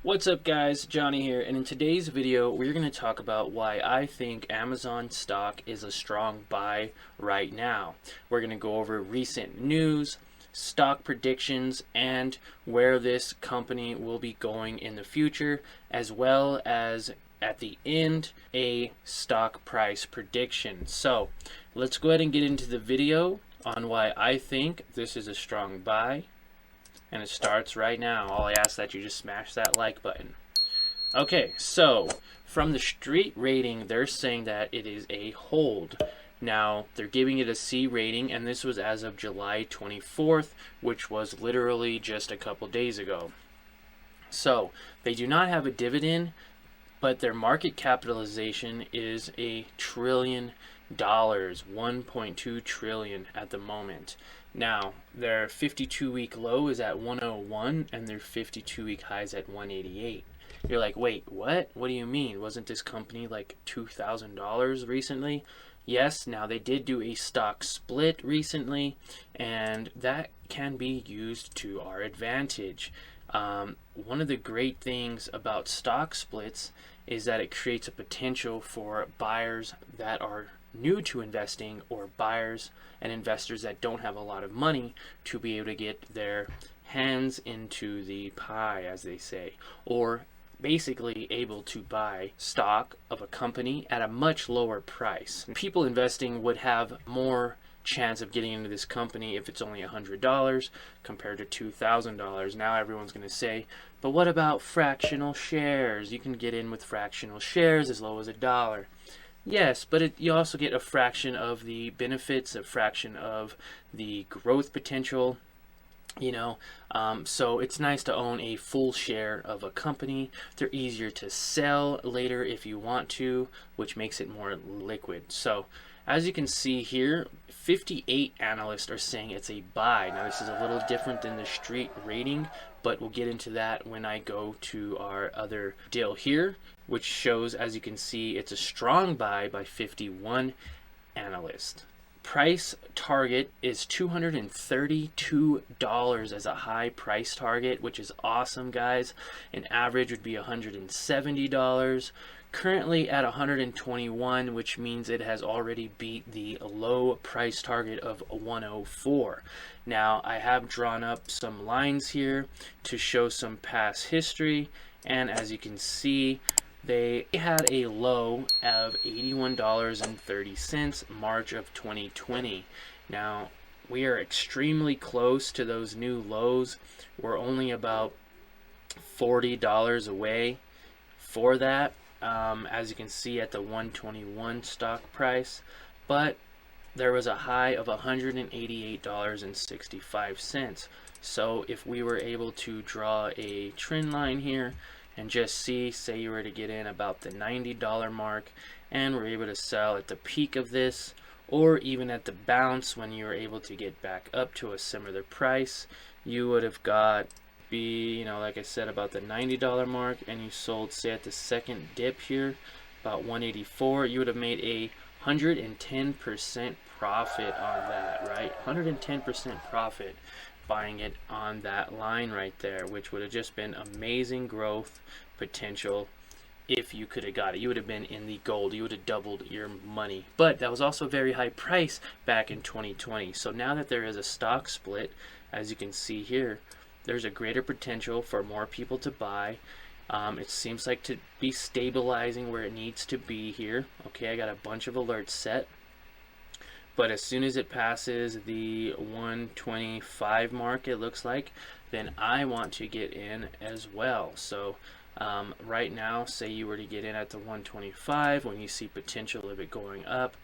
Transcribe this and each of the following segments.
What's up guys, Johnny here, and in today's video we're going to talk about why I think Amazon stock is a strong buy right now. We're going to go over recent news, stock predictions, and where this company will be going in the future, as well as at the end a stock price prediction. So let's go ahead and get into the video on why I think this is a strong buy. And it starts right now. All I ask that you just smash that like button. Okay, so from the street rating, they're saying that it is a hold. Now, they're giving it a C rating, and this was as of July 24th, which was literally just a couple days ago. So, they do not have a dividend, but their market capitalization is $1 trillion, 1.2 trillion at the moment. Now, their 52-week low is at 101, and their 52-week high is at 188. You're like, wait, what? What do you mean? Wasn't this company like $2,000 recently? Yes, now they did do a stock split recently, and that can be used to our advantage. One of the great things about stock splits is that it creates a potential for buyers that are new to investing, or buyers and investors that don't have a lot of money, to be able to get their hands into the pie, as they say, or basically able to buy stock of a company at a much lower price. People investing would have more chance of getting into this company if it's only $100 compared to $2,000. Now everyone's going to say, but what about fractional shares? You can get in with fractional shares as low as $1. Yes, but you also get a fraction of the benefits, a fraction of the growth potential, so it's nice to own a full share of a company. They're easier to sell later if you want to, which makes it more liquid. So as you can see here, 58 analysts are saying it's a buy. Now this is a little different than the street rating, but we'll get into that when I go to our other deal here, which shows, as you can see, it's a strong buy by 51 analysts. Price target is $232 as a high price target, which is awesome, guys. An average would be $170. Currently at 121, which means it has already beat the low price target of 104. Now, I have drawn up some lines here to show some past history, and as you can see, they had a low of $81.30 March of 2020. Now, we are extremely close to those new lows. We're only about $40 away for that, as you can see at the 121 stock price, but there was a high of $188.65. So if we were able to draw a trend line here and just see, say you were to get in about the $90 mark, and we're able to sell at the peak of this, or even at the bounce when you were able to get back up to a similar price, you would have got, like I said, about the $90 mark, and you sold, say, at the second dip here, about 184, you would have made a 110% profit on that, right? 110% profit buying it on that line right there, which would have just been amazing growth potential. If you could have got it, you would have been in the gold. You would have doubled your money. But that was also a very high price back in 2020. So now that there is a stock split, as you can see here, there's a greater potential for more people to buy. It seems like to be stabilizing where it needs to be here. Okay, I got a bunch of alerts set. But as soon as it passes the 125 mark, it looks like, then I want to get in as well. So right now, say you were to get in at the 125, when you see potential of it going up,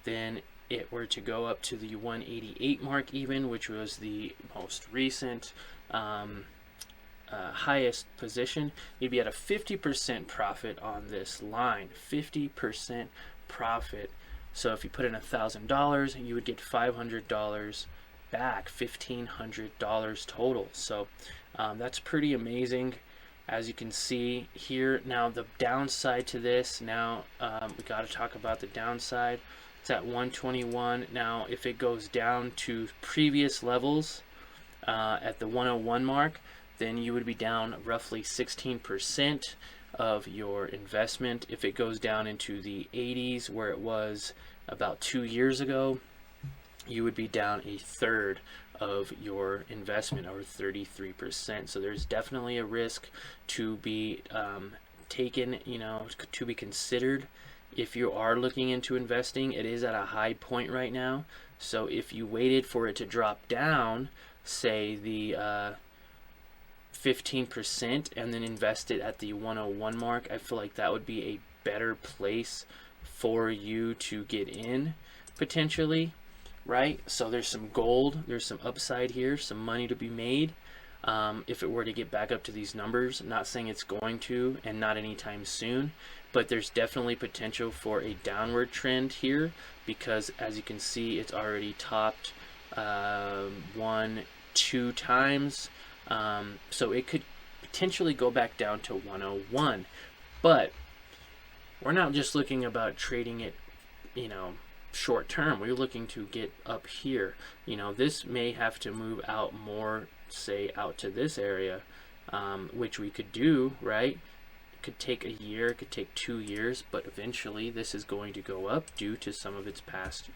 then it were to go up to the 188 mark even, which was the most recent highest position, you'd be at a 50% profit on this line. 50% profit. So if you put in $1,000, you would get $500 back, $1,500 total. So that's pretty amazing, as you can see here. Now the downside to this, now we got to talk about the downside. It's at 121. Now if it goes down to previous levels at the 101 mark, then you would be down roughly 16% of your investment. If it goes down into the 80s where it was about 2 years ago, you would be down a third of your investment, or 33%. So there's definitely a risk to be taken, to be considered if you are looking into investing. It is at a high point right now. So if you waited for it to drop down, say the 15%, and then invest it at the 101 mark, I feel like that would be a better place for you to get in potentially, right? So there's some gold, there's some upside here, some money to be made if it were to get back up to these numbers. I'm not saying it's going to, and not anytime soon, but there's definitely potential for a downward trend here, because as you can see, it's already topped 1-2 times. So it could potentially go back down to 101, but we're not just looking about trading it, short term. We're looking to get up here. This may have to move out more, say out to this area, which we could do, right? It could take a year, it could take 2 years, but eventually this is going to go up due to some of its past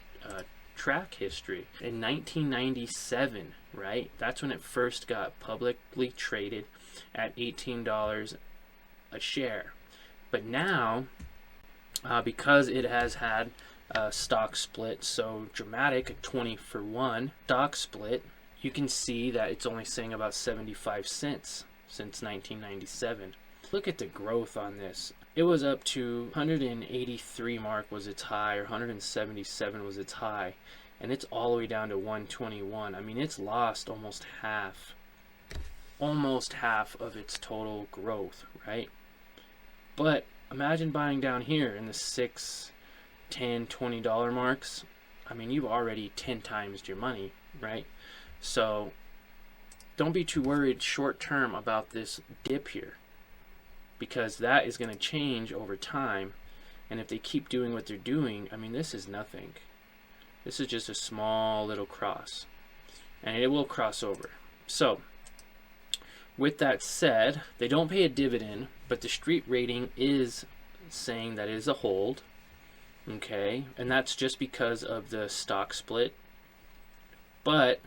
track history. In 1997, right, that's when it first got publicly traded at $18 a share. But now, because it has had a stock split so dramatic, a 20-for-1 stock split, you can see that it's only saying about 75 cents since 1997. Look at the growth on this. It was up to 183 mark was its high, or 177 was its high, and it's all the way down to 121. I mean, it's lost almost half of its total growth, right? But imagine buying down here in the $6, $10, $20 marks. I mean, you've already 10 times your money, right? So don't be too worried short term about this dip here, because that is going to change over time. And if they keep doing what they're doing, I mean, this is nothing. This is just a small little cross, and it will cross over. So with that said, they don't pay a dividend, but the street rating is saying that it is a hold. Okay, and that's just because of the stock split. But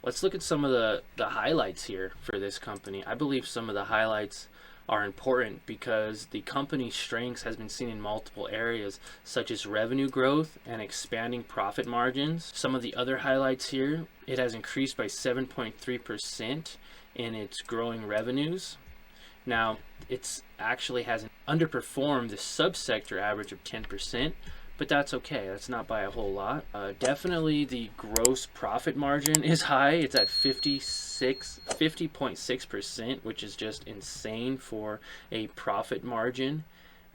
let's look at some of the highlights here for this company. I believe some of the highlights are important because the company's strengths has been seen in multiple areas, such as revenue growth and expanding profit margins. Some of the other highlights here, it has increased by 7.3% in its growing revenues. Now, it's actually has underperformed the subsector average of 10%, but that's okay. That's not by a whole lot. Definitely the gross profit margin is high. It's at 50.6%, which is just insane for a profit margin.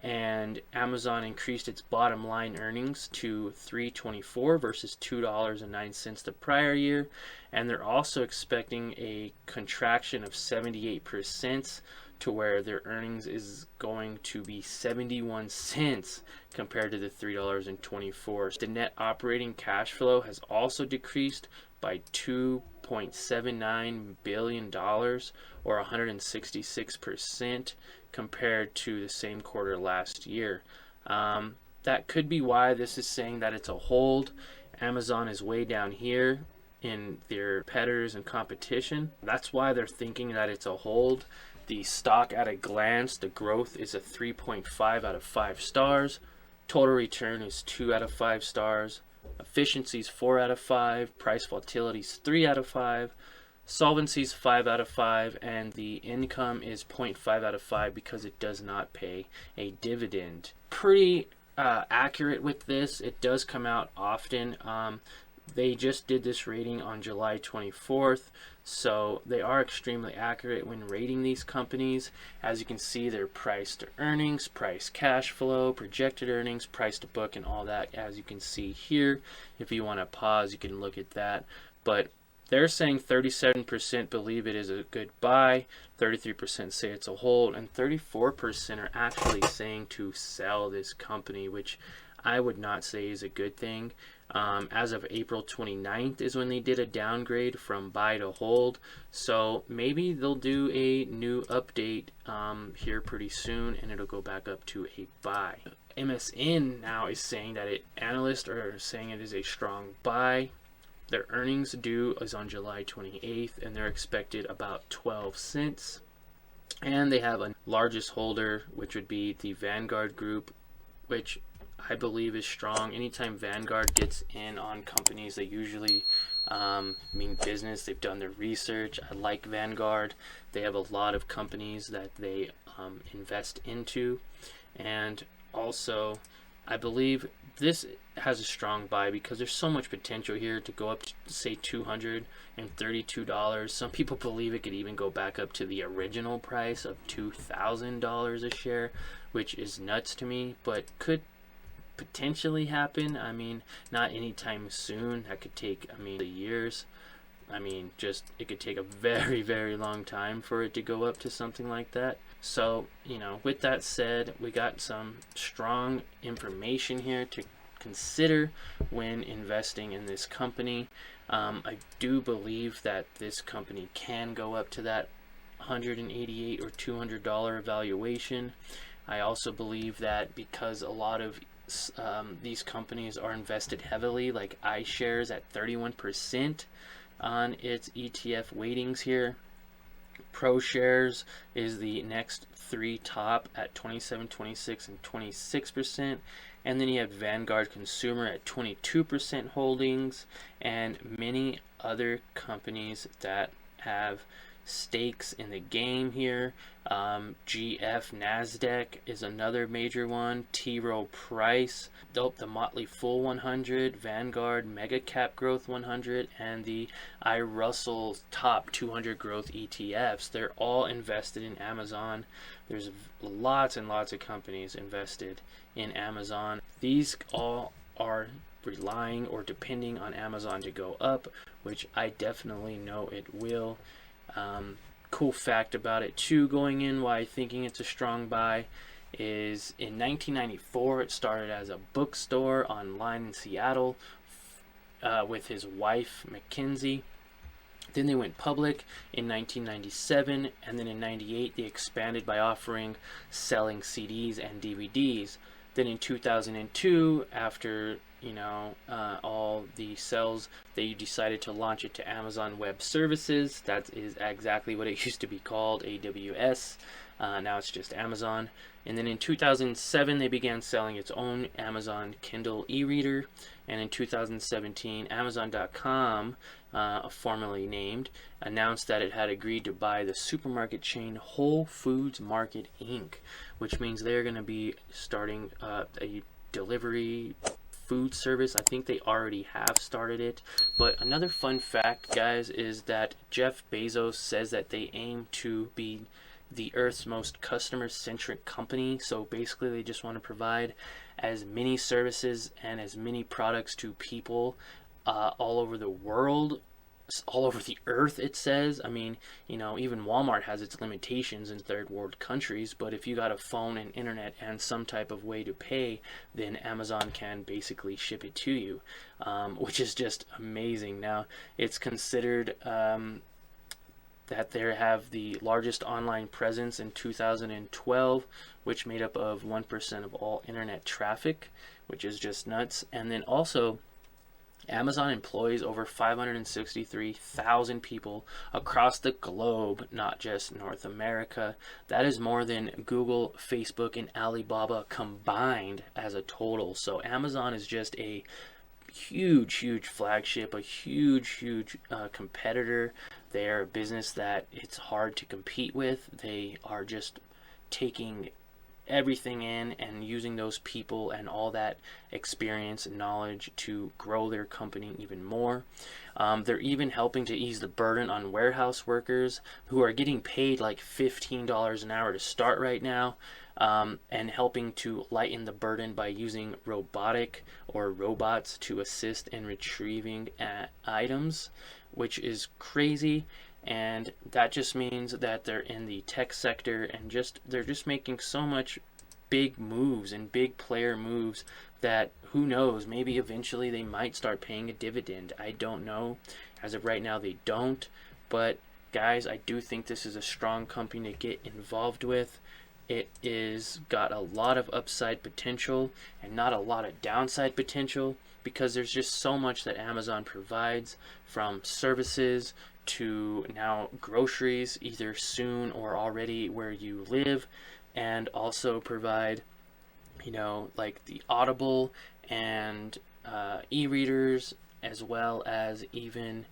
And Amazon increased its bottom line earnings to $3.24 versus $2.09 the prior year. And they're also expecting a contraction of 78%, to where their earnings is going to be 71 cents compared to the $3.24. The net operating cash flow has also decreased by $2.79 billion, or 166% compared to the same quarter last year. That could be why this is saying that it's a hold. Amazon is way down here in their competitors and competition. That's why they're thinking that it's a hold. The stock at a glance, the growth is a 3.5 out of 5 stars. Total return is 2 out of 5 stars. Efficiency is 4 out of 5. Price volatility is 3 out of 5. Solvency is 5 out of 5. And the income is 0.5 out of 5 because it does not pay a dividend. Pretty accurate with this. It does come out often. They just did this rating on July 24th, so they are extremely accurate when rating these companies. As you can see, their price to earnings, price cash flow, projected earnings, price to book, and all that, as you can see here. If you want to pause, you can look at that. But they're saying 37% believe it is a good buy, 33% say it's a hold, and 34% are actually saying to sell this company, which I would not say is a good thing. As of April 29th is when they did a downgrade from buy to hold. So maybe they'll do a new update here pretty soon, and it'll go back up to a buy. Amzn now is saying that analysts are saying it is a strong buy. Their earnings due is on July 28th, and they're expected about 12 cents. And they have a largest holder, which would be the Vanguard Group, which I believe is strong. Anytime Vanguard gets in on companies, they usually mean business. They've done their research. I like Vanguard. They have a lot of companies that they invest into. And also, I believe this has a strong buy because there's so much potential here to go up to, say, $232. Some people believe it could even go back up to the original price of $2,000 a share, which is nuts to me, but could potentially happen. I mean, not anytime soon. That could take, years. It could take a very, very long time for it to go up to something like that. So, with that said, we got some strong information here to consider when investing in this company. I do believe that this company can go up to that $188 or $200 valuation. I also believe that because a lot of these companies are invested heavily, like iShares at 31% on its ETF weightings here. ProShares is the next three top at 27, 26, and 26%. And then you have Vanguard Consumer at 22% holdings, and many other companies that have stakes in the game here. GF Nasdaq is another major one. T. Rowe Price, the Motley Fool 100, Vanguard Mega Cap Growth 100, and the iRussell Top 200 Growth ETFs. They're all invested in Amazon. There's lots and lots of companies invested in Amazon. These all are relying or depending on Amazon to go up, which I definitely know it will. Cool fact about it too, going in, why thinking it's a strong buy, is in 1994 it started as a bookstore online in Seattle with his wife Mackenzie. Then they went public in 1997, and then in 98 they expanded by selling CDs and DVDs. Then in 2002, after all the sales, they decided to launch it to Amazon Web Services. That is exactly what it used to be called, AWS. Now it's just Amazon. And then in 2007, they began selling its own Amazon Kindle e-reader. And in 2017, Amazon.com, formerly named, announced that it had agreed to buy the supermarket chain Whole Foods Market Inc., which means they're going to be starting a delivery food service. I think they already have started it. But another fun fact, guys, is that Jeff Bezos says that they aim to be the Earth's most customer-centric company. So basically they just want to provide as many services and as many products to people all over the world, all over the earth, it says. Even Walmart has its limitations in third world countries, but if you got a phone and internet and some type of way to pay, then Amazon can basically ship it to you, which is just amazing. Now, it's considered that they have the largest online presence in 2012, which made up of 1% of all internet traffic, which is just nuts. And then also, Amazon employs over 563,000 people across the globe, not just North America. That is more than Google, Facebook, and Alibaba combined as a total. So Amazon is just a huge flagship, a huge competitor. They are a business that it's hard to compete with. They are just taking everything in and using those people and all that experience and knowledge to grow their company even more. They're even helping to ease the burden on warehouse workers who are getting paid like $15 an hour to start right now, and helping to lighten the burden by using robots to assist in retrieving items, which is crazy. And that just means that they're in the tech sector, and they're just making so much big moves and big player moves that, who knows, maybe eventually they might start paying a dividend. I don't know. As of right now, they don't. But guys, I do think this is a strong company to get involved with. It is got a lot of upside potential and not a lot of downside potential, because there's just so much that Amazon provides, from services to now groceries, either soon or already where you live, and also provide, you know, like the Audible and e-readers, as well as even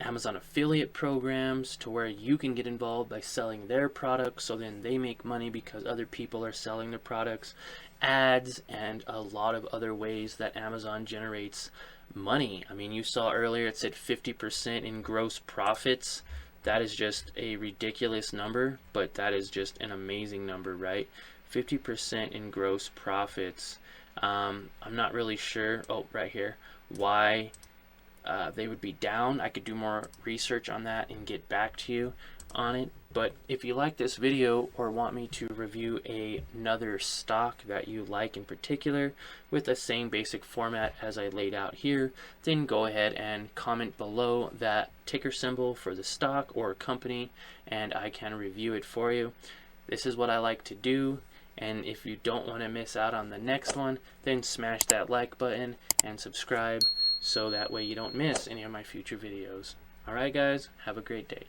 Amazon affiliate programs, to where you can get involved by selling their products, so then they make money because other people are selling their products, ads, and a lot of other ways that Amazon generates money. I mean, you saw earlier it said 50% in gross profits. That is just a ridiculous number, but that is just an amazing number, right? 50% in gross profits. I'm not really sure, oh, right here, why they would be down. I could do more research on that and get back to you on it. But if you like this video or want me to review another stock that you like in particular with the same basic format as I laid out here, then go ahead and comment below that ticker symbol for the stock or company, and I can review it for you. This is what I like to do. And if you don't want to miss out on the next one, then smash that like button and subscribe, so that way you don't miss any of my future videos. Alright guys, have a great day.